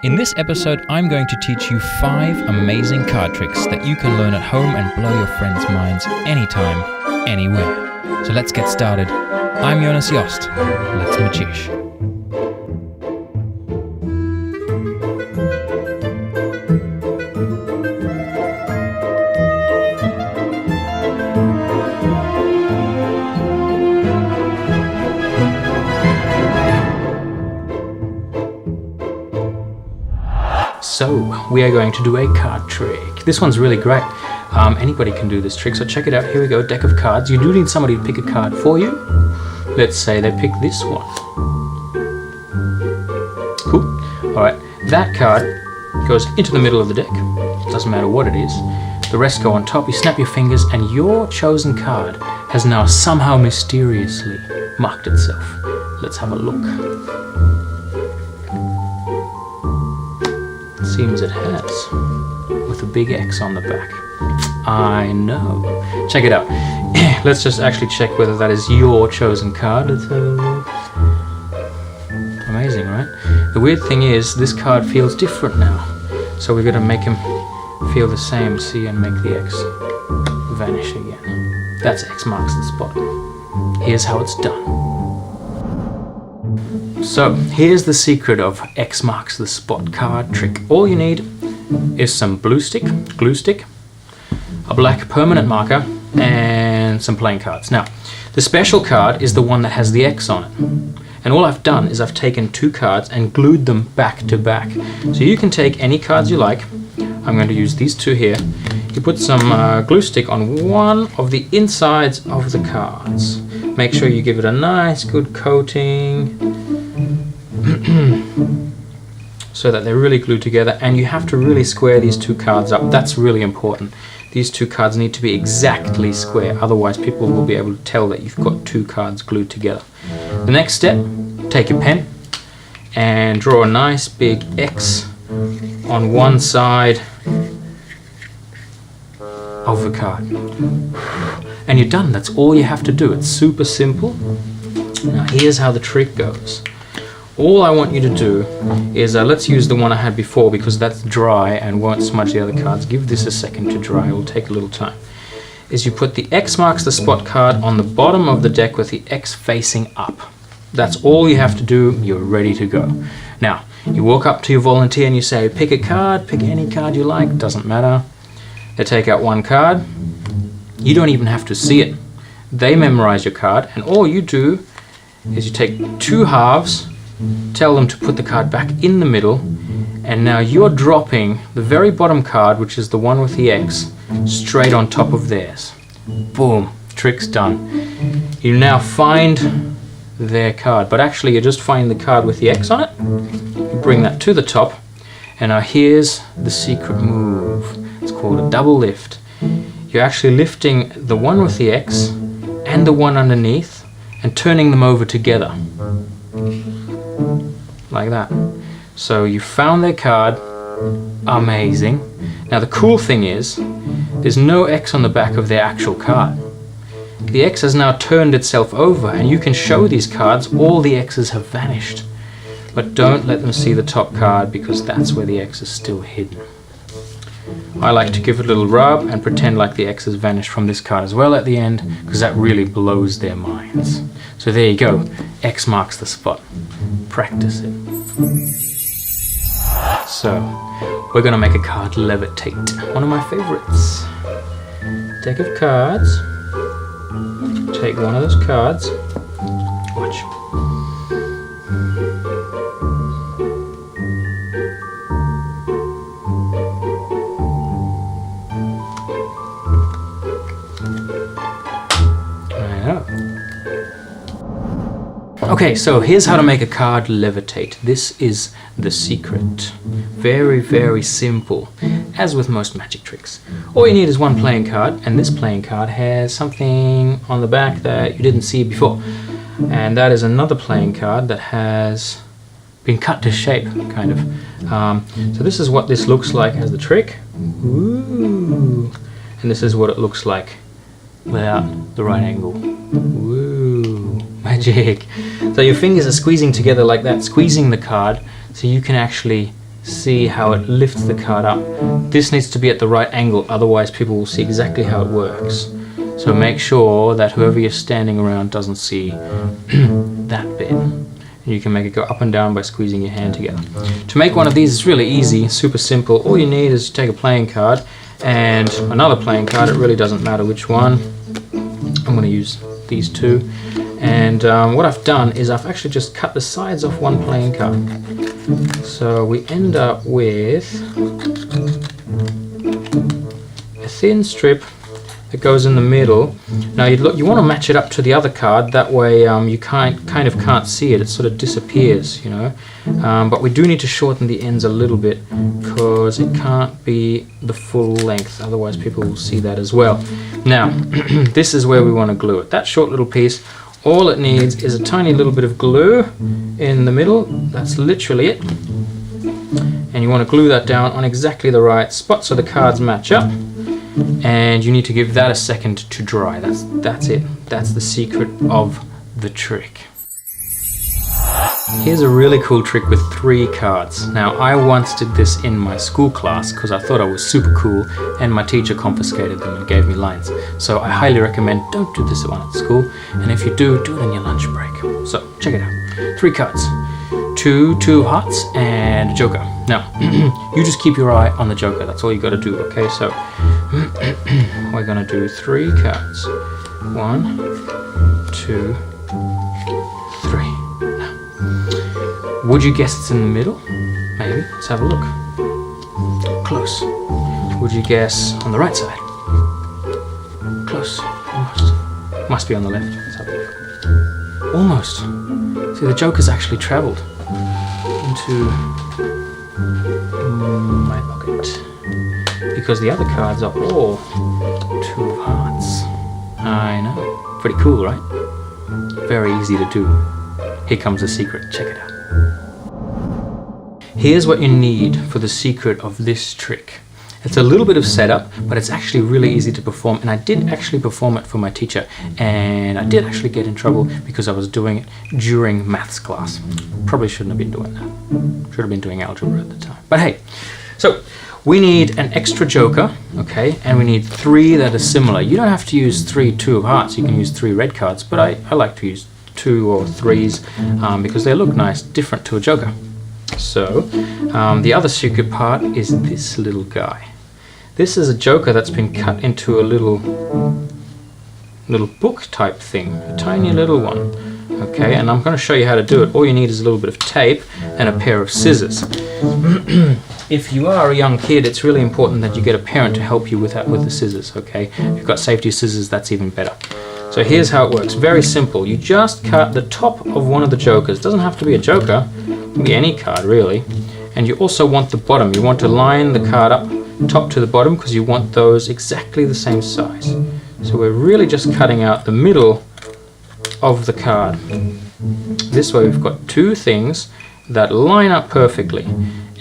In this episode, I'm going to teach you 5 amazing card tricks that you can learn at home and blow your friends' minds anytime, anywhere. So let's get started. I'm Jonas Jost. Let's majish. So, we are going to do a card trick. This one's really great. Anybody can do this trick, so check it out. Here we go, deck of cards. You do need somebody to pick a card for you. Let's say they pick this one. Cool. Alright, that card goes into the middle of the deck. Doesn't matter what it is. The rest go on top. You snap your fingers and your chosen card has now somehow mysteriously marked itself. Let's have a look. Seems it has, with a big X on the back. I know. Check it out. Let's just actually check whether that is your chosen card. Let's have a look. Amazing, right? The weird thing is, this card feels different now. So we're going to make him feel the same, see, and make the X vanish again. That's X marks the spot. Here's how it's done. So, here's the secret of X marks the spot card trick. All you need is some glue stick, a black permanent marker, and some playing cards. Now, the special card is the one that has the X on it. And all I've done is I've taken 2 cards and glued them back to back. So you can take any cards you like. I'm going to use these 2 here. You put some glue stick on one of the insides of the cards. Make sure you give it a nice good coating, so that they're really glued together, and you have to really square these 2 cards up. That's really important. These 2 cards need to be exactly square, otherwise people will be able to tell that you've got 2 cards glued together. The next step, take your pen and draw a nice big X on one side of the card. And you're done. That's all you have to do. It's super simple. Now here's how the trick goes. All I want you to do is, let's use the one I had before because that's dry and won't smudge the other cards. Give this a second to dry, it will take a little time. Is you put the X marks the spot card on the bottom of the deck with the X facing up. That's all you have to do, you're ready to go. Now, you walk up to your volunteer and you say, pick a card, pick any card you like, doesn't matter. They take out one card. You don't even have to see it. They memorize your card, and all you do is you take 2 halves, tell them to put the card back in the middle, and now you're dropping the very bottom card, which is the one with the X, straight on top of theirs. Boom, trick's done. You now find their card, but actually you just find the card with the X on it, you bring that to the top, and now here's the secret move. It's called a double lift. You're actually lifting the one with the X and the one underneath and turning them over together. Like that. So you found their card. Amazing. Now the cool thing is, there's no X on the back of their actual card. The X has now turned itself over, and you can show these cards, all the X's have vanished. But don't let them see the top card because that's where the X is still hidden. I like to give it a little rub and pretend like the X has vanished from this card as well at the end, because that really blows their minds. So there you go, X marks the spot. Practice it. So, we're going to make a card levitate. One of my favorites. Deck of cards. Take one of those cards. Watch. Okay, so here's how to make a card levitate. This is the secret. Very, very simple, as with most magic tricks. All you need is one playing card, and this playing card has something on the back that you didn't see before. And that is another playing card that has been cut to shape, kind of. So this is what this looks like as the trick. Ooh. And this is what it looks like without the right angle. Ooh, magic. So your fingers are squeezing together like that, squeezing the card, so you can actually see how it lifts the card up. This needs to be at the right angle, otherwise people will see exactly how it works. So make sure that whoever you're standing around doesn't see that bit. And you can make it go up and down by squeezing your hand together. To make one of these is really easy, super simple. All you need is to take a playing card and another playing card. It really doesn't matter which one. I'm going to use these two. And what I've done is I've actually just cut the sides off one playing card. So we end up with a thin strip that goes in the middle. Now you want to match it up to the other card, that way you kind of can't see it, it sort of disappears, you know. But we do need to shorten the ends a little bit because it can't be the full length, otherwise people will see that as well. Now this is where we want to glue it. That short little piece, all it needs is a tiny little bit of glue in the middle. That's literally it. And you want to glue that down on exactly the right spot so the cards match up. And you need to give that a second to dry. That's it. That's the secret of the trick. Here's a really cool trick with 3 cards. Now I once did this in my school class because I thought I was super cool and my teacher confiscated them and gave me lines. So I highly recommend don't do this one at school, and if you do it in your lunch break. So check it out. 3 cards. 2 hearts and a joker. Now you just keep your eye on the joker, that's all you got to do. Okay, so we're going to do 3 cards. 1, 2, 3. Now, would you guess it's in the middle? Maybe. Let's have a look. Close. Would you guess on the right side? Close. Almost. Must be on the left. Let's have a look. Almost. See, the joker's actually travelled into my pocket because the other cards are all 2 of hearts. I know. Pretty cool, right? Very easy to do. Here comes the secret. Check it out. Here's what you need for the secret of this trick. It's a little bit of setup, but it's actually really easy to perform, and I did actually perform it for my teacher, and I did actually get in trouble because I was doing it during maths class. Probably shouldn't have been doing that. Should have been doing algebra at the time. But hey, so we need an extra joker, okay, and we need 3 that are similar. You don't have to use 3 2 of hearts, you can use 3 red cards, but I like to use 2 or 3s because they look nice, different to a joker. So the other secret part is this little guy. This is a joker that's been cut into a little book type thing, a tiny little one. Okay, and I'm going to show you how to do it. All you need is a little bit of tape and a pair of scissors. If you are a young kid, it's really important that you get a parent to help you with that with the scissors. Okay, if you've got safety scissors, that's even better. So here's how it works. Very simple. You just cut the top of one of the jokers. Doesn't have to be a joker. It can be any card really. And you also want the bottom. You want to line the card up top to the bottom because you want those exactly the same size. So we're really just cutting out the middle of the card. This way we've got 2 things that line up perfectly.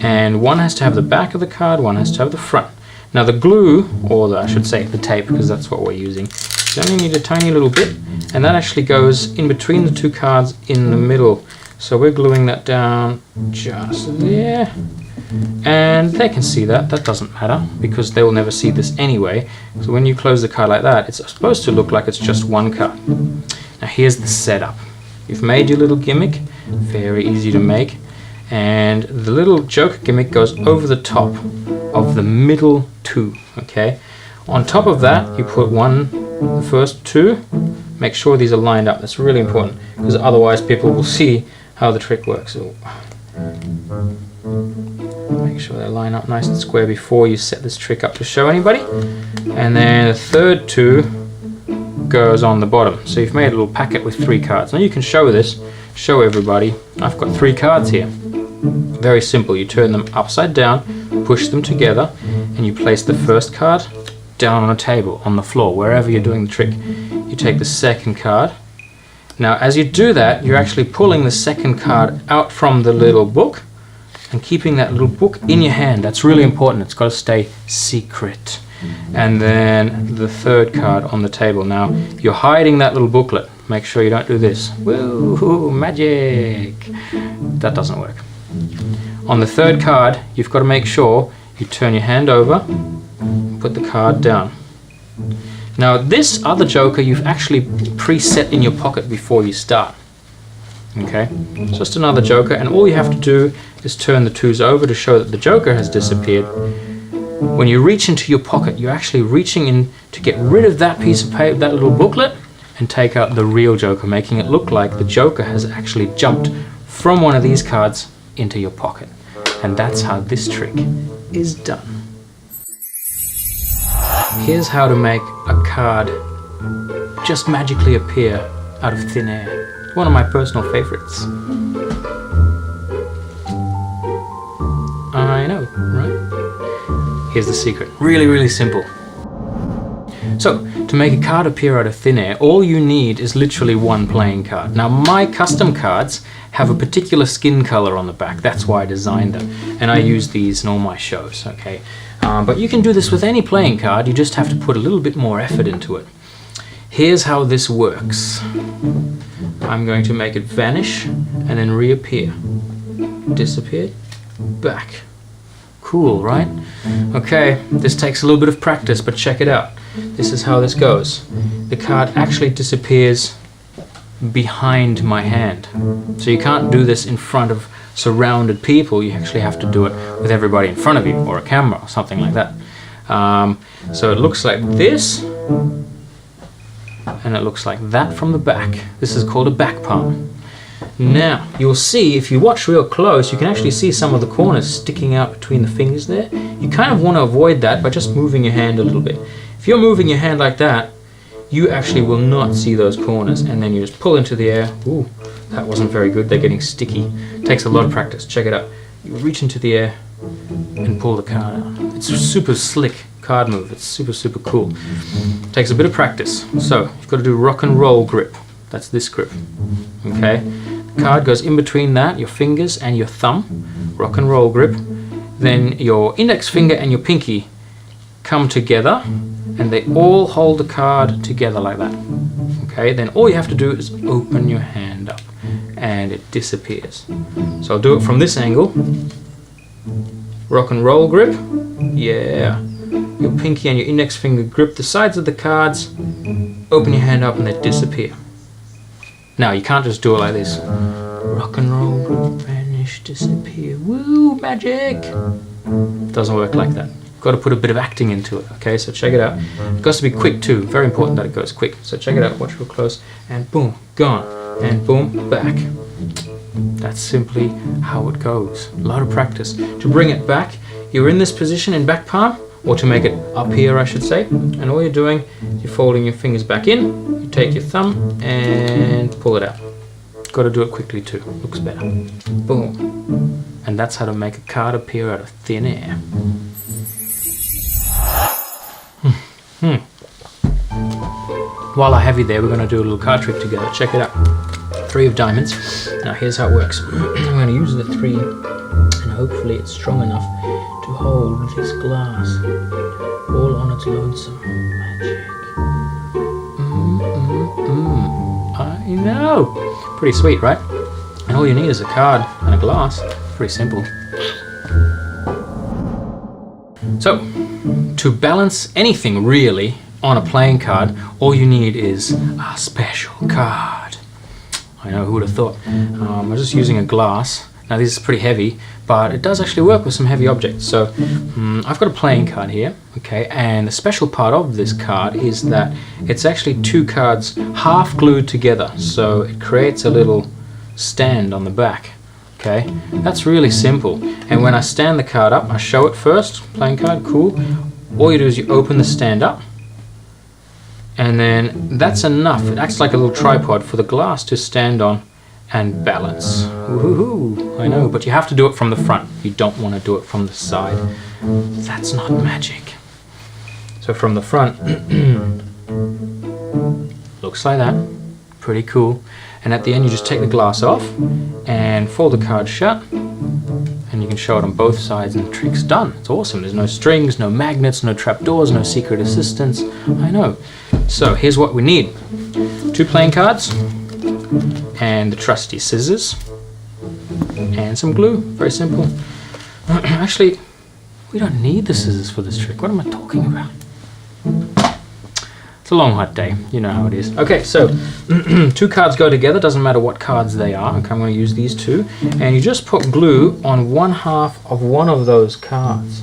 And one has to have the back of the card, one has to have the front. Now the glue, or I should say the tape, because that's what we're using, you only need a tiny little bit, and that actually goes in between the 2 cards in the middle. So we're gluing that down just there, and they can see that. That doesn't matter because they will never see this anyway. So when you close the card like that, it's supposed to look like it's just 1 card. Now here's the setup. You've made your little gimmick, very easy to make, and the little joker gimmick goes over the top of the middle 2. Okay, on top of that you put the first 2. Make sure these are lined up. That's really important because otherwise people will see how the trick works. So make sure they line up nice and square before you set this trick up to show anybody. And then the third 2 goes on the bottom. So you've made a little packet with 3 cards. Now you can show this, show everybody. I've got 3 cards here. Very simple. You turn them upside down, push them together, and you place the first card down on a table, on the floor, wherever you're doing the trick. You take the second card. Now as you do that, you're actually pulling the second card out from the little book and keeping that little book in your hand. That's really important. It's got to stay secret. And then the third card on the table. Now you're hiding that little booklet. Make sure you don't do this. Woo, magic! That doesn't work. On the third card, you've got to make sure you turn your hand over, put the card down. Now this other joker you've actually preset in your pocket before you start. Okay, just another joker, and all you have to do is turn the 2s over to show that the joker has disappeared. When you reach into your pocket, you're actually reaching in to get rid of that piece of paper, that little booklet, and take out the real joker, making it look like the joker has actually jumped from one of these cards into your pocket. And that's how this trick is done. Here's how to make a card just magically appear out of thin air. It's one of my personal favorites. I know, right? Here's the secret. Really, really simple. So, to make a card appear out of thin air, all you need is literally one playing card. Now, my custom cards have a particular skin color on the back. That's why I designed them. And I use these in all my shows, okay? But you can do this with any playing card. You just have to put a little bit more effort into it. Here's how this works. I'm going to make it vanish and then reappear. Disappear, back. Cool, right? Okay, this takes a little bit of practice, but check it out. This is how this goes. The card actually disappears behind my hand. So you can't do this in front of surrounded people. You actually have to do it with everybody in front of you, or a camera, or something like that. So it looks like this, and it looks like that from the back. This is called a back palm. Now, you'll see, if you watch real close, you can actually see some of the corners sticking out between the fingers there. You kind of want to avoid that by just moving your hand a little bit. If you're moving your hand like that, you actually will not see those corners, and then you just pull into the air. Ooh, that wasn't very good, they're getting sticky. It takes a lot of practice, check it out. You reach into the air and pull the card out. It's a super slick card move, it's super, super cool. It takes a bit of practice. So, you've got to do rock and roll grip. That's this grip, okay? The card goes in between that, your fingers and your thumb, rock and roll grip. Then your index finger and your pinky come together, and they all hold the card together like that. Okay, then all you have to do is open your hand up, and it disappears. So I'll do it from this angle. Rock and roll grip, yeah. Your pinky and your index finger grip the sides of the cards, open your hand up, and they disappear. Now, you can't just do it like this. Rock and roll grip, vanish, disappear, woo, magic! Doesn't work like that. You've got to put a bit of acting into it, okay? So check it out. It has to be quick too, very important that it goes quick. So check it out, watch real close, and boom, gone, and boom, back. That's simply how it goes. A lot of practice. To bring it back, you're in this position in back palm, or to make it up here, I should say, and all you're doing is you're folding your fingers back in, you take your thumb and pull it out. Got to do it quickly too, looks better. Boom. And that's how to make a card appear out of thin air. While I have you there, we're going to do a little card trick together. Check it out. 3 of diamonds. Now here's how it works. I'm going to use the 3, and hopefully it's strong enough to hold this glass all on its lonesome. Magic. I know. Pretty sweet, right? And all you need is a card and a glass. Pretty simple. So, to balance anything really on a playing card, all you need is a special card. I know, who would have thought. I'm just using a glass. Now this is pretty heavy, but it does actually work with some heavy objects. So I've got a playing card here, okay, and the special part of this card is that it's actually 2 cards half glued together, so it creates a little stand on the back, okay. That's really simple, and when I stand the card up, I show it first, playing card, cool. All you do is you open the stand up, and then that's enough. It acts like a little tripod for the glass to stand on and balance. Woohoo! I know, but you have to do it from the front. You don't want to do it from the side. That's not magic. So from the front, looks like that. Pretty cool. And at the end, you just take the glass off and fold the card shut, and you can show it on both sides, and the trick's done. It's awesome. There's no strings, no magnets, no trapdoors, no secret assistance. I know. So here's what we need. 2 playing cards, and the trusty scissors, and and some glue. Very simple. Actually, we don't need the scissors for this trick. What am I talking about? It's a long hot day. You know how it is. Okay, so 2 cards go together. Doesn't matter what cards they are. Okay, I'm going to use these 2. And you just put glue on 1/2 of one of those cards.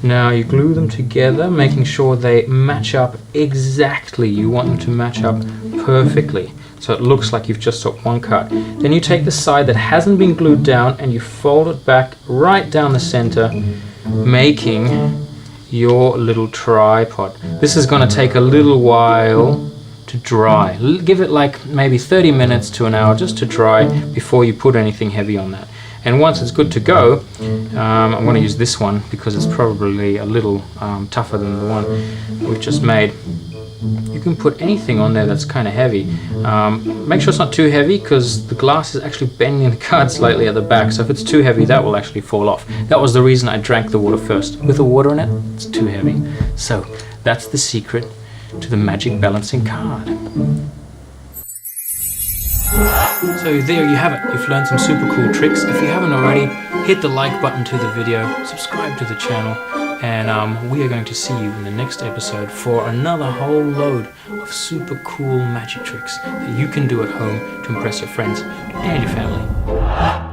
Now you glue them together, making sure they match up exactly. You want them to match up perfectly, so it looks like you've just took one card. Then you take the side that hasn't been glued down and you fold it back right down the center, making your little tripod. This is going to take a little while to dry. Give it like maybe 30 minutes to an hour just to dry before you put anything heavy on that. And once it's good to go, I'm going to use this one because it's probably a little tougher than the one we've just made. You can put anything on there that's kind of heavy. Make sure it's not too heavy because the glass is actually bending the card slightly at the back, so if it's too heavy that will actually fall off. That was the reason I drank the water first. With the water in it, it's too heavy. So that's the secret to the magic balancing card. So there you have it. You've learned some super cool tricks. If you haven't already, hit the like button to the video, subscribe to the channel, and we are going to see you in the next episode for another whole load of super cool magic tricks that you can do at home to impress your friends and your family.